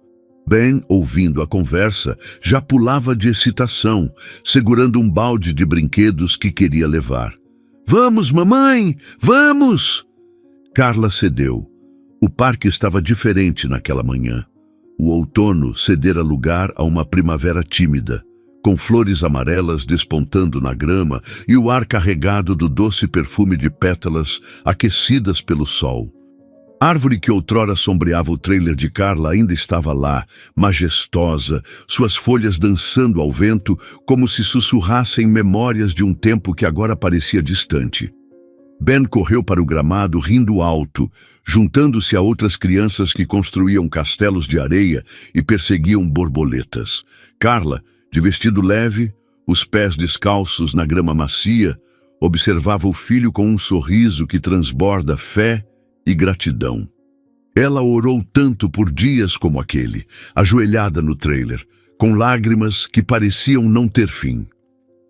Ben, ouvindo a conversa, já pulava de excitação, segurando um balde de brinquedos que queria levar. "Vamos, mamãe! Vamos!" Carla cedeu. O parque estava diferente naquela manhã. O outono cedera lugar a uma primavera tímida, com flores amarelas despontando na grama e o ar carregado do doce perfume de pétalas aquecidas pelo sol. A árvore que outrora sombreava o trailer de Carla ainda estava lá, majestosa, suas folhas dançando ao vento como se sussurrassem memórias de um tempo que agora parecia distante. Ben correu para o gramado rindo alto, juntando-se a outras crianças que construíam castelos de areia e perseguiam borboletas. Carla, de vestido leve, os pés descalços na grama macia, observava o filho com um sorriso que transborda fé e gratidão. Ela orou tanto por dias como aquele, ajoelhada no trailer, com lágrimas que pareciam não ter fim.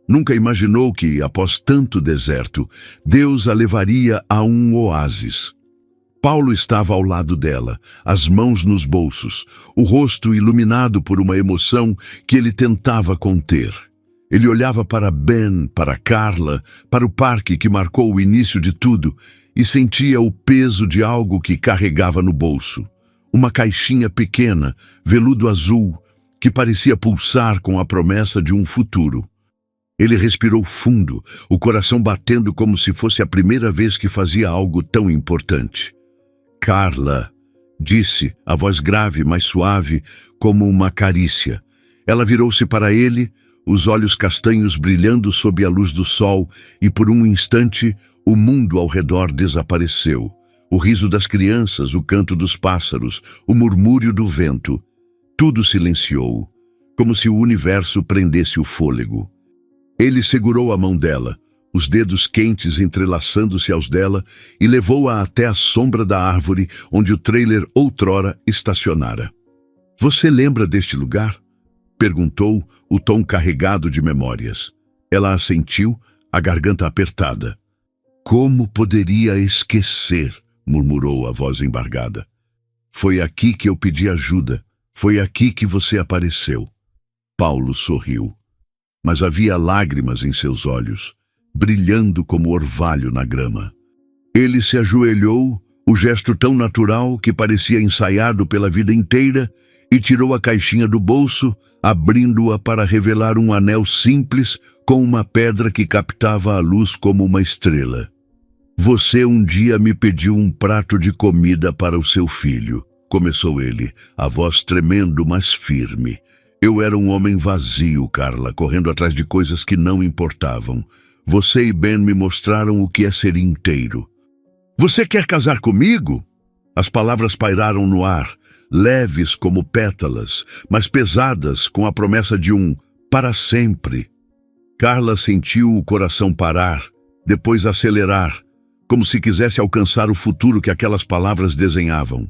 Nunca imaginou que, após tanto deserto, Deus a levaria a um oásis. Paulo estava ao lado dela, as mãos nos bolsos, o rosto iluminado por uma emoção que ele tentava conter. Ele olhava para Ben, para Carla, para o parque que marcou o início de tudo e sentia o peso de algo que carregava no bolso. Uma caixinha pequena, veludo azul, que parecia pulsar com a promessa de um futuro. Ele respirou fundo, o coração batendo como se fosse a primeira vez que fazia algo tão importante. "Carla", disse, a voz grave, mas suave, como uma carícia. Ela virou-se para ele, os olhos castanhos brilhando sob a luz do sol, e por um instante o mundo ao redor desapareceu. O riso das crianças, o canto dos pássaros, o murmúrio do vento. Tudo silenciou, como se o universo prendesse o fôlego. Ele segurou a mão dela, os dedos quentes entrelaçando-se aos dela, e levou-a até a sombra da árvore onde o trailer outrora estacionara. "Você lembra deste lugar?" perguntou, o tom carregado de memórias. Ela assentiu, a garganta apertada. "Como poderia esquecer?" murmurou a voz embargada. "Foi aqui que eu pedi ajuda. Foi aqui que você apareceu." Paulo sorriu. Mas havia lágrimas em seus olhos, brilhando como orvalho na grama. Ele se ajoelhou, o gesto tão natural que parecia ensaiado pela vida inteira, e tirou a caixinha do bolso, abrindo-a para revelar um anel simples com uma pedra que captava a luz como uma estrela. Você um dia me pediu um prato de comida para o seu filho, começou ele, a voz tremendo, mas firme. Eu era um homem vazio, Carla, correndo atrás de coisas que não importavam. Você e Ben me mostraram o que é ser inteiro. Você quer casar comigo? As palavras pairaram no ar, leves como pétalas, mas pesadas com a promessa de um para sempre. Carla sentiu o coração parar, depois acelerar, como se quisesse alcançar o futuro que aquelas palavras desenhavam.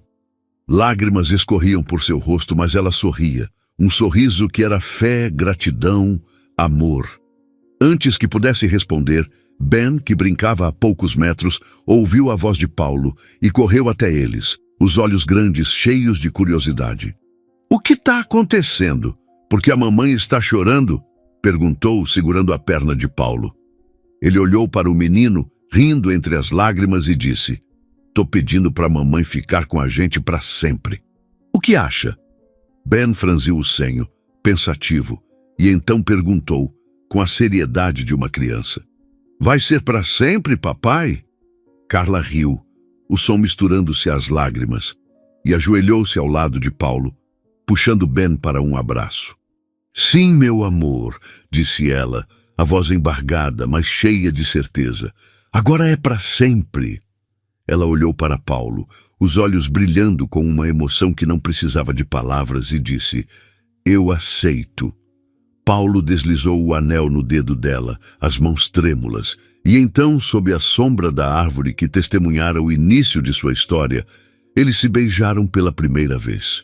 Lágrimas escorriam por seu rosto, mas ela sorria, um sorriso que era fé, gratidão, amor. Antes que pudesse responder, Ben, que brincava a poucos metros, ouviu a voz de Paulo e correu até eles, os olhos grandes cheios de curiosidade. "O que está acontecendo? Porque a mamãe está chorando?" perguntou, segurando a perna de Paulo. Ele olhou para o menino, rindo entre as lágrimas, e disse: "Tô pedindo para a mamãe ficar com a gente para sempre. O que acha?" Ben franziu o senho, pensativo, e então perguntou, com a seriedade de uma criança: "Vai ser para sempre, papai?" Carla riu, o som misturando-se às lágrimas, e ajoelhou-se ao lado de Paulo, puxando Ben para um abraço. "Sim, meu amor", disse ela, a voz embargada, mas cheia de certeza. "Agora é para sempre." Ela olhou para Paulo, os olhos brilhando com uma emoção que não precisava de palavras, e disse: "Eu aceito." Paulo deslizou o anel no dedo dela, as mãos trêmulas, e então, sob a sombra da árvore que testemunhara o início de sua história, eles se beijaram pela primeira vez.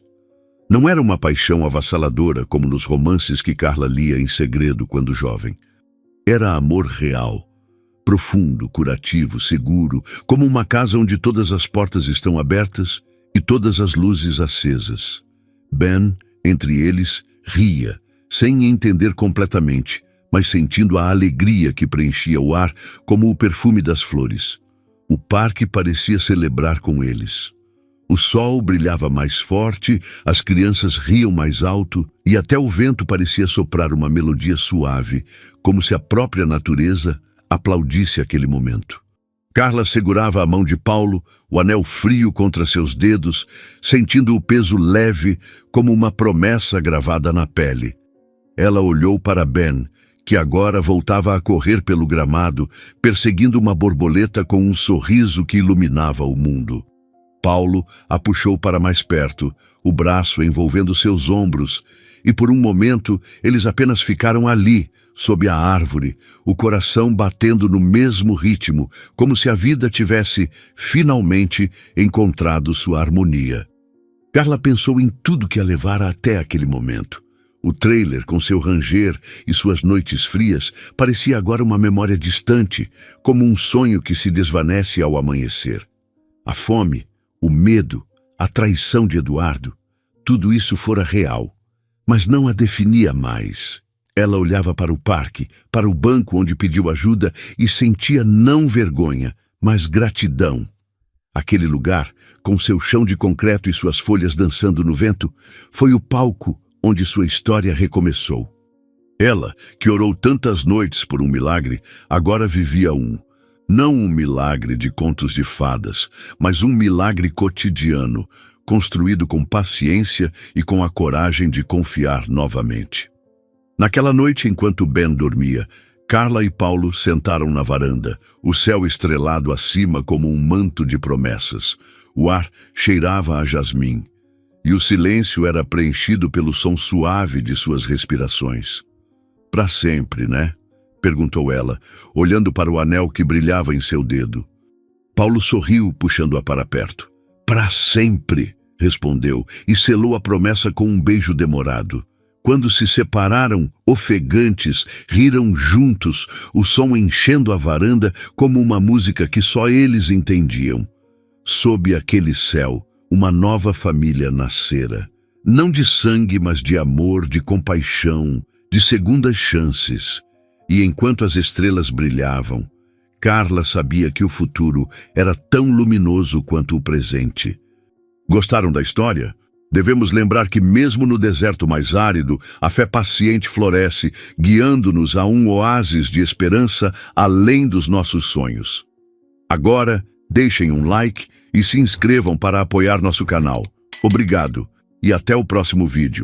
Não era uma paixão avassaladora como nos romances que Carla lia em segredo quando jovem. Era amor real, profundo, curativo, seguro, como uma casa onde todas as portas estão abertas e todas as luzes acesas. Ben, entre eles, ria, sem entender completamente, mas sentindo a alegria que preenchia o ar como o perfume das flores. O parque parecia celebrar com eles. O sol brilhava mais forte, as crianças riam mais alto e até o vento parecia soprar uma melodia suave, como se a própria natureza aplaudisse aquele momento. Carla segurava a mão de Paulo, o anel frio contra seus dedos, sentindo o peso leve como uma promessa gravada na pele. Ela olhou para Ben, que agora voltava a correr pelo gramado, perseguindo uma borboleta com um sorriso que iluminava o mundo. Paulo a puxou para mais perto, o braço envolvendo seus ombros, e por um momento eles apenas ficaram ali, sob a árvore, o coração batendo no mesmo ritmo, como se a vida tivesse, finalmente, encontrado sua harmonia. Carla pensou em tudo que a levara até aquele momento. O trailer, com seu ranger e suas noites frias, parecia agora uma memória distante, como um sonho que se desvanece ao amanhecer. A fome, o medo, a traição de Eduardo, tudo isso fora real, mas não a definia mais. Ela olhava para o parque, para o banco onde pediu ajuda e sentia não vergonha, mas gratidão. Aquele lugar, com seu chão de concreto e suas folhas dançando no vento, foi o palco onde sua história recomeçou. Ela, que orou tantas noites por um milagre, agora vivia não um milagre de contos de fadas, mas um milagre cotidiano, construído com paciência e com a coragem de confiar novamente. Naquela noite, enquanto Ben dormia, Carla e Paulo sentaram na varanda, o céu estrelado acima como um manto de promessas. O ar cheirava a jasmim, e o silêncio era preenchido pelo som suave de suas respirações. "Para sempre, né?" perguntou ela, olhando para o anel que brilhava em seu dedo. Paulo sorriu, puxando-a para perto. "Para sempre", respondeu, e selou a promessa com um beijo demorado. Quando se separaram, ofegantes, riram juntos, o som enchendo a varanda como uma música que só eles entendiam. Sob aquele céu, uma nova família nascera. Não de sangue, mas de amor, de compaixão, de segundas chances. E enquanto as estrelas brilhavam, Carla sabia que o futuro era tão luminoso quanto o presente. Gostaram da história? Devemos lembrar que mesmo no deserto mais árido, a fé paciente floresce, guiando-nos a um oásis de esperança além dos nossos sonhos. Agora, deixem um like e se inscrevam para apoiar nosso canal. Obrigado e até o próximo vídeo.